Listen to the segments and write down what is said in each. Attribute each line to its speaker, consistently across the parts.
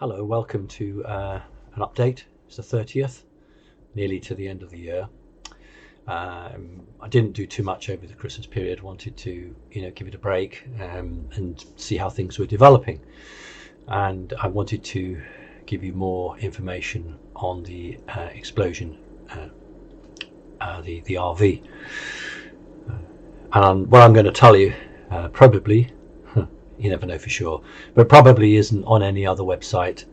Speaker 1: Hello, welcome to an update. It's the 30th, nearly to the end of the year. I didn't do too much over the Christmas period. Wanted to, give it a break and see how things were developing. And I wanted to give you more information on the explosion, the RV. And what I'm going to tell you, probably. You never know for sure, but probably isn't on any other website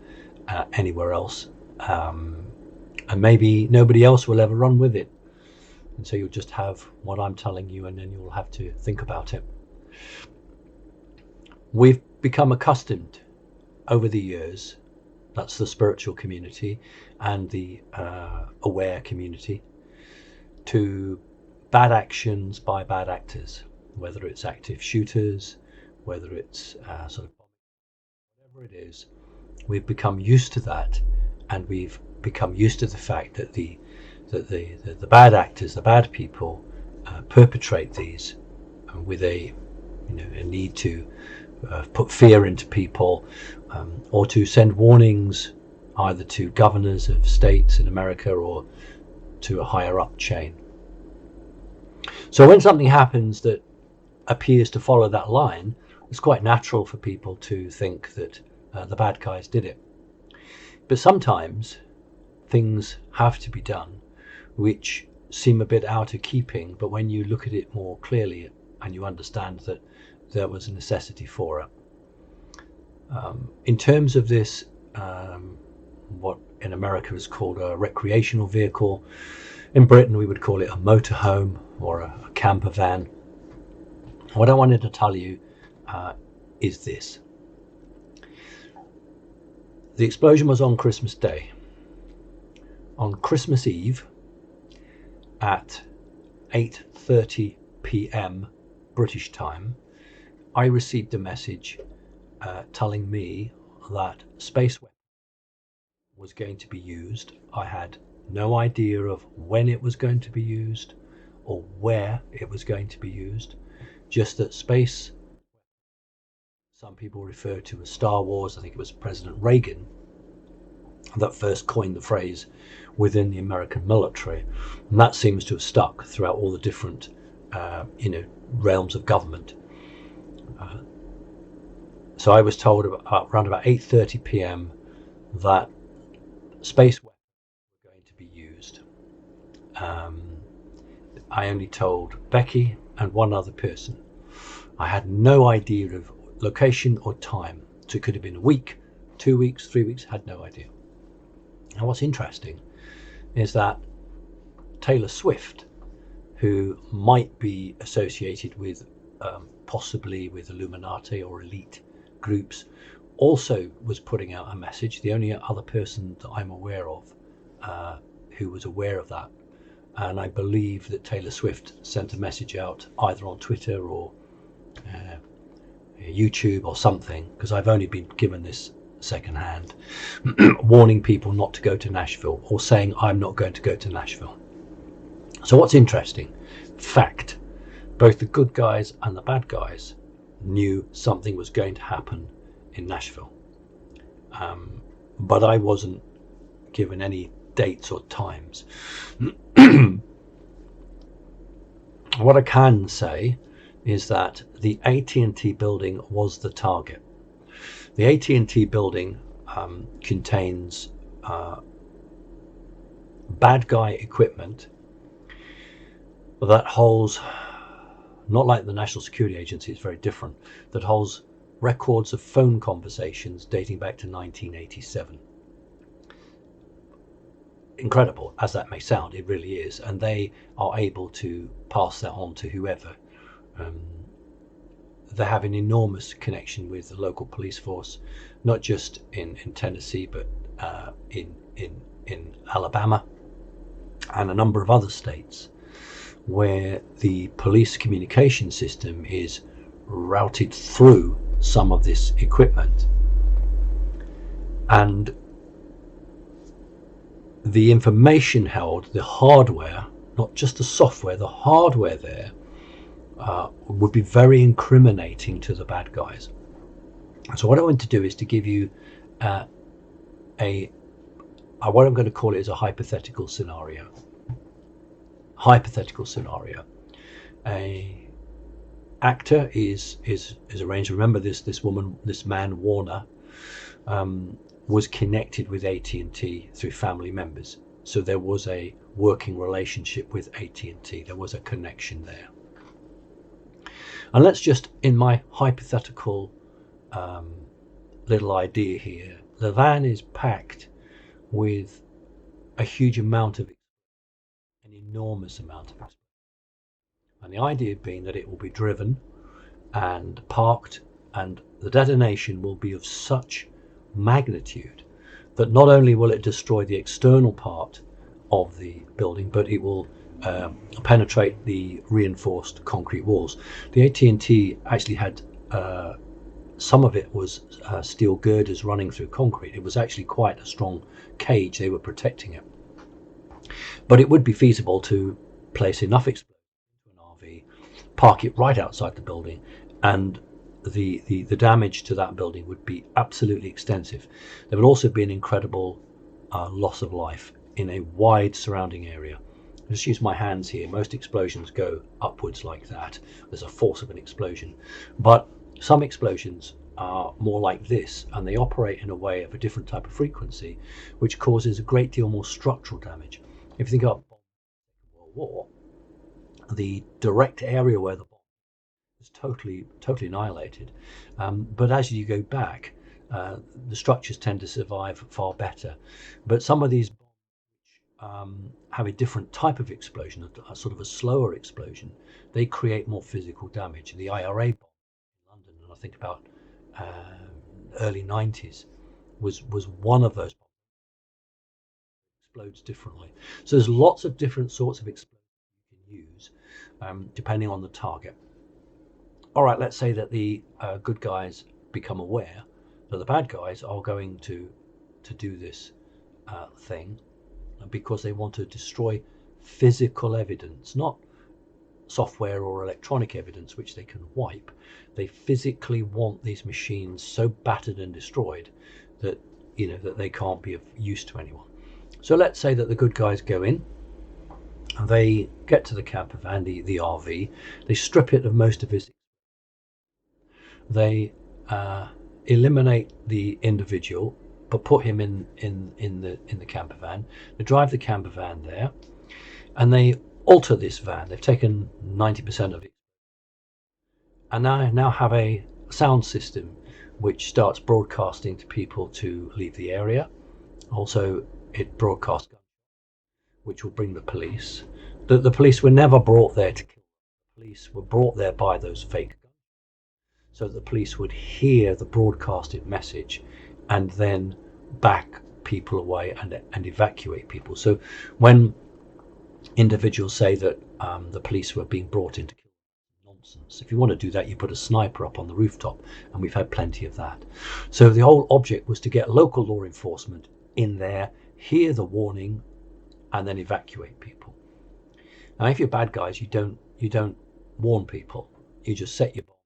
Speaker 1: anywhere else, and maybe nobody else will ever run with it, and so you'll just have what I'm telling you, and then you'll have to think about it. We've become accustomed over the years, that's the spiritual community and the aware community, to bad actions by bad actors, whether it's active shooters, whether it's whatever it is. We've become used to that, and we've become used to the fact that the bad actors, the bad people, perpetrate these with a need to put fear into people, or to send warnings either to governors of states in America or to a higher up chain. So when something happens that appears to follow that line, it's quite natural for people to think that the bad guys did it. But sometimes things have to be done which seem a bit out of keeping, but when you look at it more clearly and you understand that there was a necessity for it. In terms of this, what in America is called a recreational vehicle, in Britain we would call it a motorhome or a camper van. What I wanted to tell you is this. The explosion was on Christmas Day. On Christmas Eve at 8:30 p.m. British time, I received a message telling me that space weapon was going to be used. I had no idea of when it was going to be used or where it was going to be used, just that space, some people refer to as Star Wars. I think it was President Reagan that first coined the phrase within the American military, and that seems to have stuck throughout all the different realms of government. So I was told around about 8:30 p.m. that space weapons were going to be used. I only told Becky and one other person. I had no idea of location or time, so it could have been a week, 2 weeks, 3 weeks, had no idea. And what's interesting is that Taylor Swift, who might be associated with possibly with Illuminati or elite groups, also was putting out a message. The only other person that I'm aware of who was aware of that, and I believe that Taylor Swift sent a message out either on Twitter or YouTube or something, because I've only been given this secondhand, warning people not to go to Nashville, or saying I'm not going to go to Nashville. So what's interesting, fact, both the good guys and the bad guys knew something was going to happen in Nashville, but I wasn't given any dates or times. What I can say is that the AT&T building was the target. The AT&T building contains bad guy equipment that holds, not like the National Security Agency, it's very different, that holds records of phone conversations dating back to 1987. Incredible as that may sound, it really is, and they are able to pass that on to whoever. They have an enormous connection with the local police force, not just in Tennessee, but in Alabama and a number of other states, where the police communication system is routed through some of this equipment. And the information held, the hardware, not just the software, the hardware there, would be very incriminating to the bad guys. So what I want to do is to give you what I'm going to call it is a hypothetical scenario. Hypothetical scenario. A actor is arranged. Remember, this man Warner was connected with AT&T through family members, so there was a working relationship with AT&T. There was a connection there. And let's just, in my hypothetical little idea here, the van is packed with a huge amount of, an enormous amount of, and the idea being that it will be driven and parked, and the detonation will be of such magnitude that not only will it destroy the external part of the building, but it will penetrate the reinforced concrete walls. The AT&T actually had some of it was steel girders running through concrete. It was actually quite a strong cage. They were protecting it. But it would be feasible to place enough explosives into an RV, park it right outside the building, and the damage to that building would be absolutely extensive. There would also be an incredible loss of life in a wide surrounding area. I'll just use my hands here. Most explosions go upwards like that. There's a force of an explosion. But some explosions are more like this, and they operate in a way of a different type of frequency, which causes a great deal more structural damage. If you think about World War, the direct area where the bomb is totally annihilated. But as you go back, the structures tend to survive far better. But some of these have a different type of explosion, a sort of a slower explosion. They create more physical damage. The IRA bomb in London, and I think about early 90s, was one of those bombs. Explodes differently. So there's lots of different sorts of explosions you can use depending on the target. All right, let's say that the good guys become aware that the bad guys are going to do this thing because they want to destroy physical evidence, not software or electronic evidence which they can wipe. They physically want these machines so battered and destroyed that that they can't be of use to anyone. So let's say that the good guys go in, and they get to the camper van, the RV, they strip it of most of its. They eliminate the individual, but put him in the camper van. They drive the camper van there, and they alter this van. They've taken 90% of it, and now have a sound system which starts broadcasting to people to leave the area. Also, it broadcasts, which will bring the police. The police were never brought there to kill. The police were brought there by those fake guns, so the police would hear the broadcasted message and then back people away and evacuate people. So when individuals say that the police were being brought in to kill, nonsense. If you want to do that, you put a sniper up on the rooftop, and we've had plenty of that. So the whole object was to get local law enforcement in there, hear the warning, and then evacuate people. Now, if you're bad guys, you don't warn people. You just set your bomb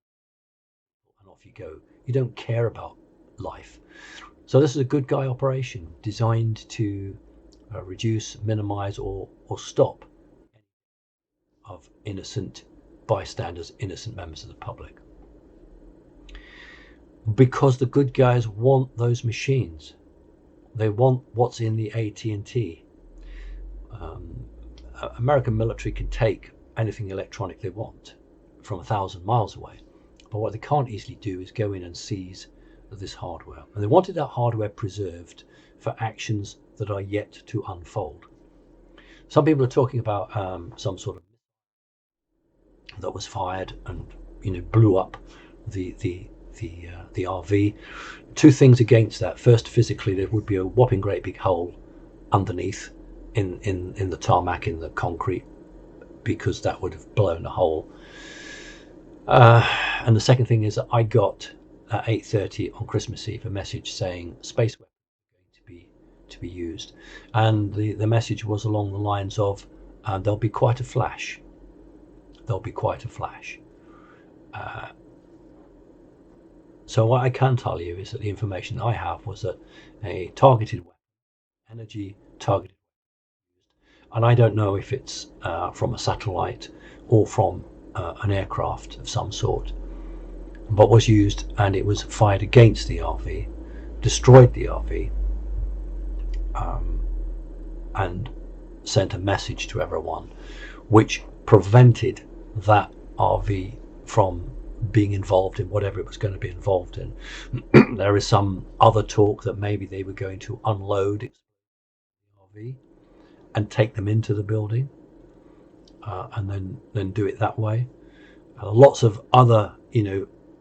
Speaker 1: and off you go. You don't care about life. So this is a good guy operation designed to reduce, minimize, or stop of innocent bystanders, innocent members of the public. Because the good guys want those machines. They want what's in the AT&T. American military can take anything electronic they want from 1,000 miles away. But what they can't easily do is go in and seize this hardware. And they wanted that hardware preserved for actions that are yet to unfold. Some people are talking about some sort of that was fired and blew up the RV. Two things against that. First, physically, there would be a whopping great big hole underneath in the tarmac, in the concrete, because that would have blown a hole. And the second thing is that I got at 8:30 on Christmas Eve a message saying space weapons are going to be used, and the message was along the lines of there'll be quite a flash. There'll be quite a flash. So what I can tell you is that the information I have was that a targeted weapon, energy targeted, and I don't know if it's from a satellite or from an aircraft of some sort, but was used, and it was fired against the RV, destroyed the RV, and sent a message to everyone which prevented that RV from being involved in whatever it was going to be involved in. There is some other talk that maybe they were going to unload the RV and take them into the building, and then do it that way. Lots of other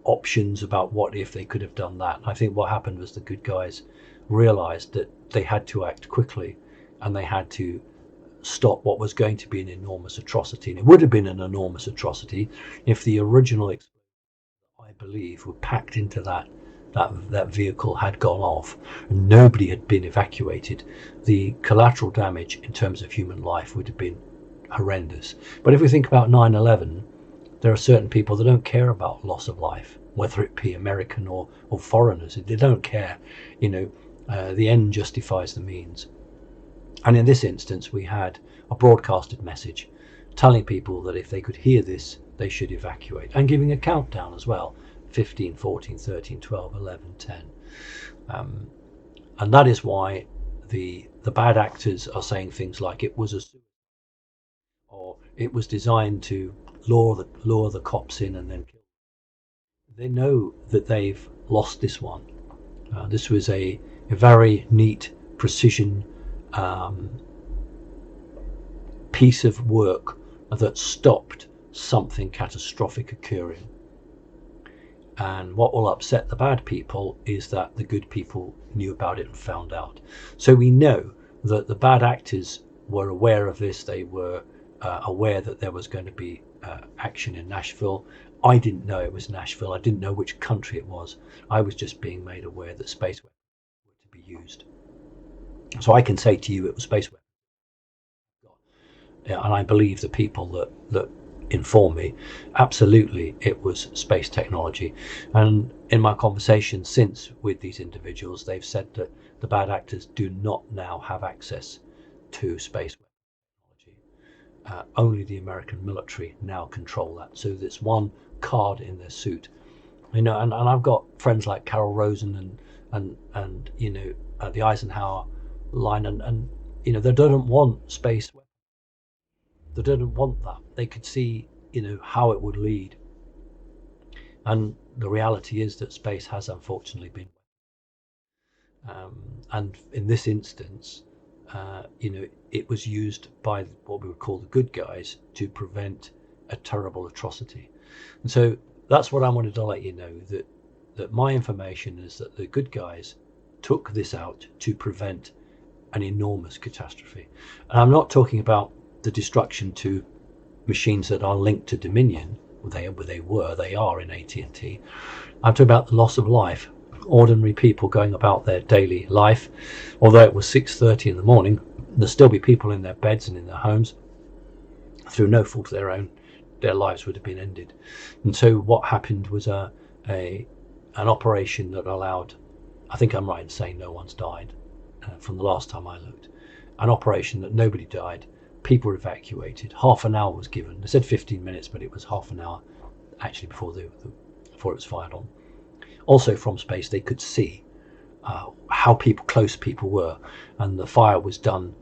Speaker 1: options about what if they could have done that. I think what happened was the good guys realized that they had to act quickly, and they had to stop what was going to be an enormous atrocity. And it would have been an enormous atrocity if the original explosion, I believe, were packed into that vehicle had gone off and nobody had been evacuated. The collateral damage in terms of human life would have been horrendous. But if we think about 9/11, there are certain people that don't care about loss of life, whether it be American or foreigners. They don't care. The end justifies the means. And in this instance, we had a broadcasted message telling people that if they could hear this, they should evacuate, and giving a countdown as well: 15, 14, 13, 12, 11, 10. And that is why the bad actors are saying things like it was a suicide, or it was designed to lure the cops in and then kill them. They know that they've lost this one. This was a very neat precision piece of work that stopped something catastrophic occurring. And what will upset the bad people is that the good people knew about it and found out. So we know that the bad actors were aware of this. They were aware that there was going to be action in Nashville. I didn't know it was Nashville. I didn't know which country it was. I was just being made aware that space weapons were to be used. So I can say to you it was space weapons. And I believe the people that inform me, absolutely it was space technology. And in my conversations since with these individuals, they've said that the bad actors do not now have access to space technology. Only the American military now control that. So there's one card in their suit. And I've got friends like Carol Rosen and the Eisenhower line, and they don't want space. They didn't want that. They could see, how it would lead. And the reality is that space has unfortunately been. And in this instance, it was used by what we would call the good guys to prevent a terrible atrocity. And so that's what I wanted to let you know, that my information is that the good guys took this out to prevent an enormous catastrophe. And I'm not talking about the destruction to machines that are linked to Dominion. They are in AT&T. I'm talking about the loss of life, ordinary people going about their daily life. Although it was 6:30 in the morning, there'll still be people in their beds and in their homes. Through no fault of their own, their lives would have been ended. And so what happened was an operation that allowed, I think I'm right in saying no one's died from the last time I looked, an operation that nobody died. People were evacuated. Half an hour was given. They said 15 minutes, but it was half an hour actually before it was fired on. Also from space, they could see how close people were, and the fire was done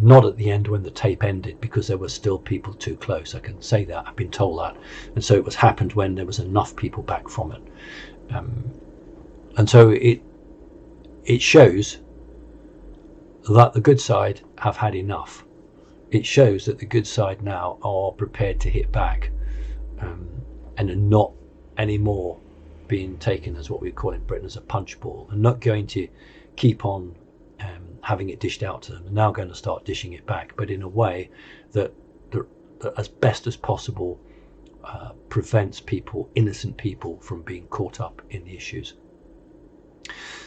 Speaker 1: not at the end when the tape ended, because there were still people too close. I can say that. I've been told that. And so it was happened when there was enough people back from it. And so it shows that the good side have had enough. It shows that the good side now are prepared to hit back, and are not anymore being taken as what we call in Britain as a punch ball, and not going to keep on having it dished out to them. They're now going to start dishing it back, but in a way that as best as possible prevents innocent people from being caught up in the issues.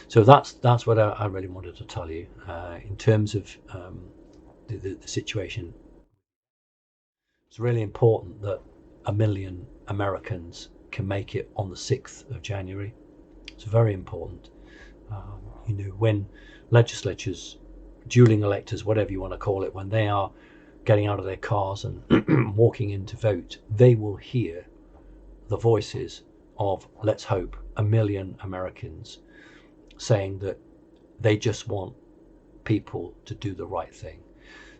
Speaker 1: So that's what I really wanted to tell you in terms of the situation. It's really important that 1 million Americans can make it on the 6th of January. It's very important. When legislatures, dueling electors, whatever you want to call it, when they are getting out of their cars and walking in to vote, they will hear the voices of, let's hope, 1 million Americans saying that they just want people to do the right thing.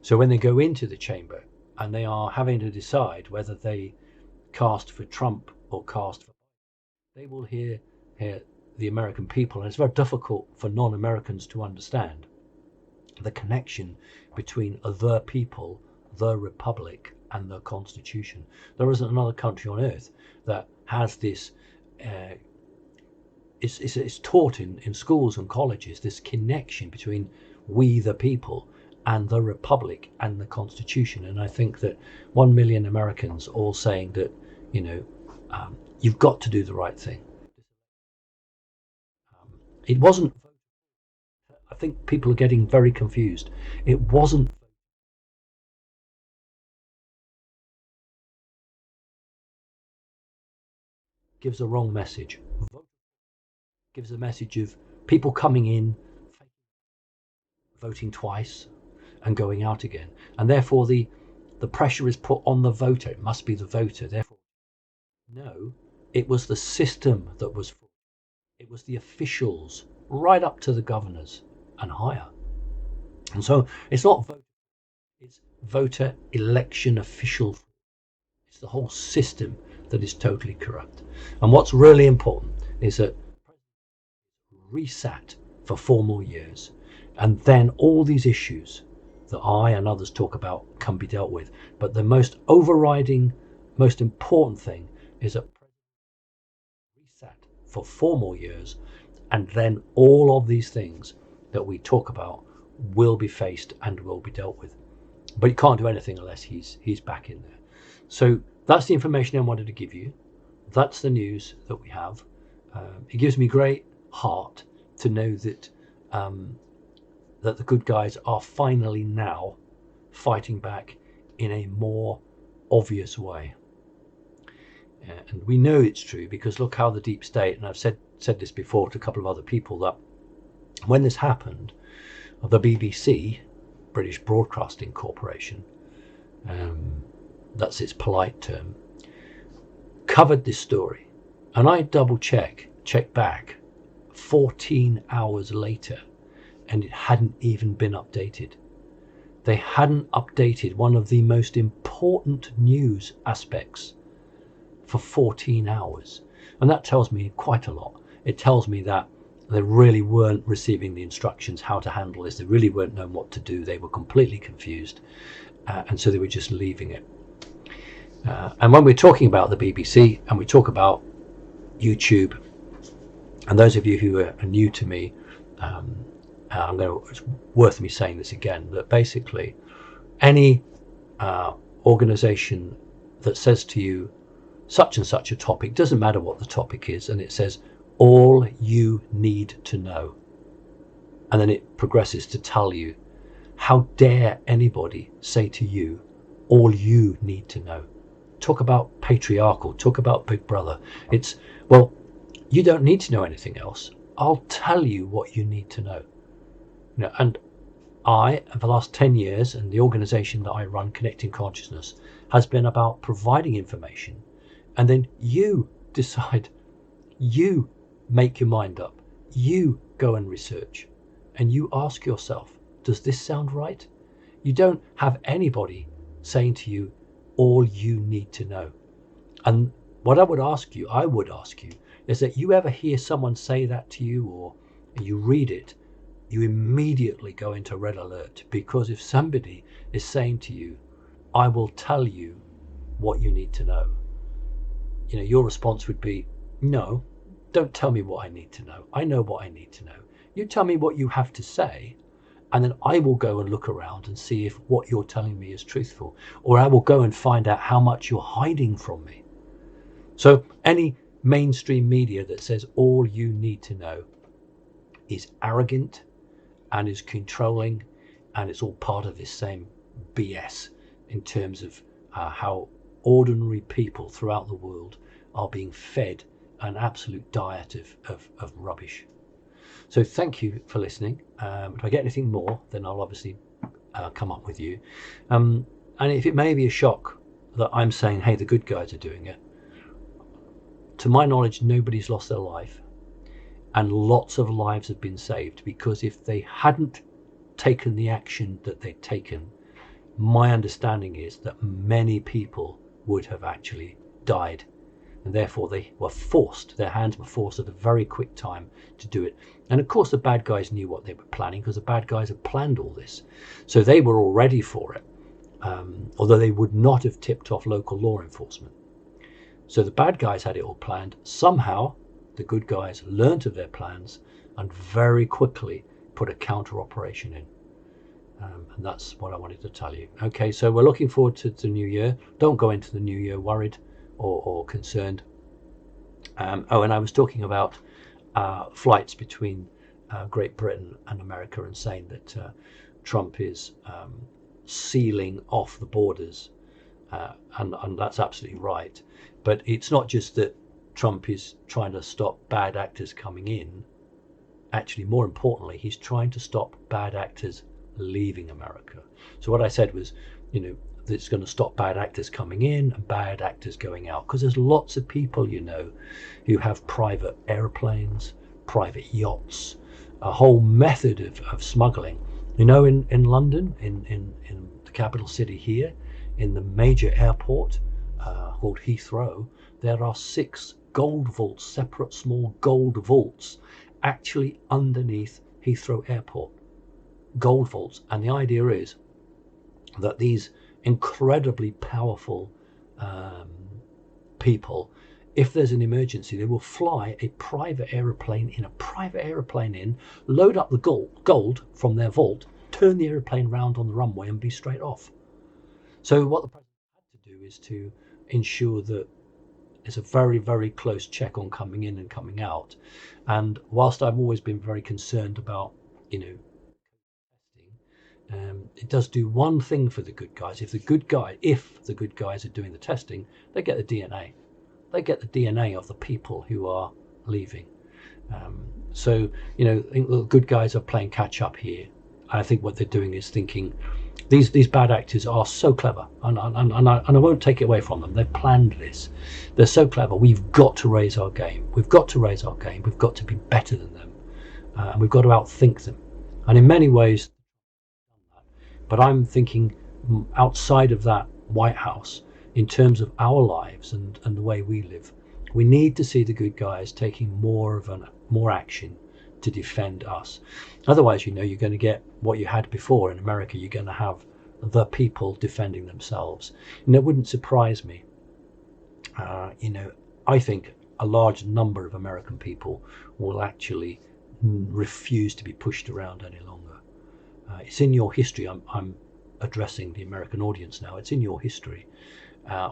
Speaker 1: So when they go into the chamber and they are having to decide whether they cast for Trump or cast for, they will hear the American people, and it's very difficult for non-Americans to understand the connection between the people, the republic, and the Constitution. There isn't another country on earth that has this. It's taught in schools and colleges, this connection between we the people and the republic and the Constitution. And I think that 1 million Americans all saying that, you've got to do the right thing. It wasn't. I think people are getting very confused. It wasn't. Gives a wrong message. Gives a message of people coming in, voting twice, and going out again, and therefore the pressure is put on the voter. It must be the voter. Therefore, no, it was the system that was. It was the officials, right up to the governors and higher. And so it's not voter, it's voter election official. It's the whole system that is totally corrupt. And what's really important is that resat for 4 more years, and then all these issues that I and others talk about can be dealt with. But the most overriding, most important thing is that reset for 4 more years, and then all of these things that we talk about will be faced and will be dealt with. But he can't do anything unless he's back in there. So that's the information I wanted to give you. That's the news that we have. It gives me great heart to know that that the good guys are finally now fighting back in a more obvious way. And we know it's true because look how the deep state, and I've said this before to a couple of other people, that when this happened, the BBC, British Broadcasting Corporation, that's its polite term, covered this story, and I checked back 14 hours later, and it hadn't even been updated. They hadn't updated one of the most important news aspects for 14 hours. And that tells me quite a lot. It tells me that they really weren't receiving the instructions how to handle this. They really weren't knowing what to do. They were completely confused. And so they were just leaving it. And when we're talking about the BBC and we talk about YouTube, and those of you who are new to me, it's worth me saying this again, that basically any organization that says to you such and such a topic, doesn't matter what the topic is, and it says all you need to know, and then it progresses to tell you, how dare anybody say to you all you need to know. Talk about patriarchal, talk about Big Brother. It's, well, you don't need to know anything else. I'll tell you what you need to know. And I, for the last 10 years, and the organization that I run, Connecting Consciousness, has been about providing information, and then you decide, you make your mind up, you go and research, and you ask yourself, does this sound right? You don't have anybody saying to you all you need to know. And what I would ask you, is that you ever hear someone say that to you, or you read it, you immediately go into red alert, because if somebody is saying to you, I will tell you what you need to know, your response would be, no, don't tell me what I need to know. I know what I need to know. You tell me what you have to say, and then I will go and look around and see if what you're telling me is truthful, or I will go and find out how much you're hiding from me. So any mainstream media that says all you need to know is arrogant and is controlling, and it's all part of this same BS in terms of how ordinary people throughout the world are being fed an absolute diet of rubbish. So thank you for listening. If I get anything more, then I'll obviously come up with you. And if it may be a shock that I'm saying, hey, the good guys are doing it, to my knowledge, nobody's lost their life, and lots of lives have been saved, because if they hadn't taken the action that they'd taken, my understanding is that many people would have actually died, and therefore they were forced, their hands were forced at a very quick time to do it. And of course the bad guys knew what they were planning, because the bad guys had planned all this, so they were all ready for it, although they would not have tipped off local law enforcement. So the bad guys had it all planned. Somehow the good guys learnt of their plans and very quickly put a counter operation in. And that's what I wanted to tell you. Okay, so we're looking forward to the new year. Don't go into the new year worried or concerned. And I was talking about flights between Great Britain and America, and saying that Trump is sealing off the borders, and that's absolutely right. But it's not just that Trump is trying to stop bad actors coming in. Actually, more importantly, he's trying to stop bad actors leaving America. So what I said was, that it's going to stop bad actors coming in and bad actors going out, because there's lots of people, who have private airplanes, private yachts, a whole method of smuggling. In London, in the capital city here, in the major airport called Heathrow, there are 6 gold vaults, separate small gold vaults, actually underneath Heathrow Airport. Gold vaults. And the idea is that these incredibly powerful people, if there's an emergency, they will fly a private aeroplane in, load up the gold from their vault, turn the aeroplane round on the runway and be straight off. So what the president had to do is to ensure that there's a very, very close check on coming in and coming out. And whilst I've always been very concerned about, testing, it does do one thing for the good guys. If the good guys are doing the testing, they get the DNA. They get the DNA of the people who are leaving. So I think the good guys are playing catch up here. I think what they're doing is thinking, these bad actors are so clever, and I won't take it away from them. They've planned this. They're so clever. We've got to raise our game. We've got to raise our game. We've got to be better than them, and we've got to outthink them. And in many ways, but I'm thinking outside of that White House, in terms of our lives and the way we live, we need to see the good guys taking more action to defend us. Otherwise, you're going to get what you had before in America. You're going to have the people defending themselves. And it wouldn't surprise me. I think a large number of American people will actually refuse to be pushed around any longer. It's in your history. I'm addressing the American audience now. It's in your history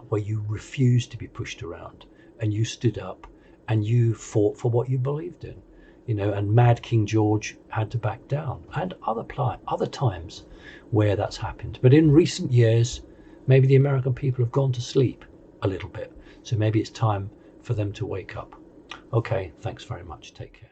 Speaker 1: where you refused to be pushed around, and you stood up and you fought for what you believed in. And Mad King George had to back down, and other times where that's happened. But in recent years, maybe the American people have gone to sleep a little bit. So maybe it's time for them to wake up. Okay, thanks very much. Take care.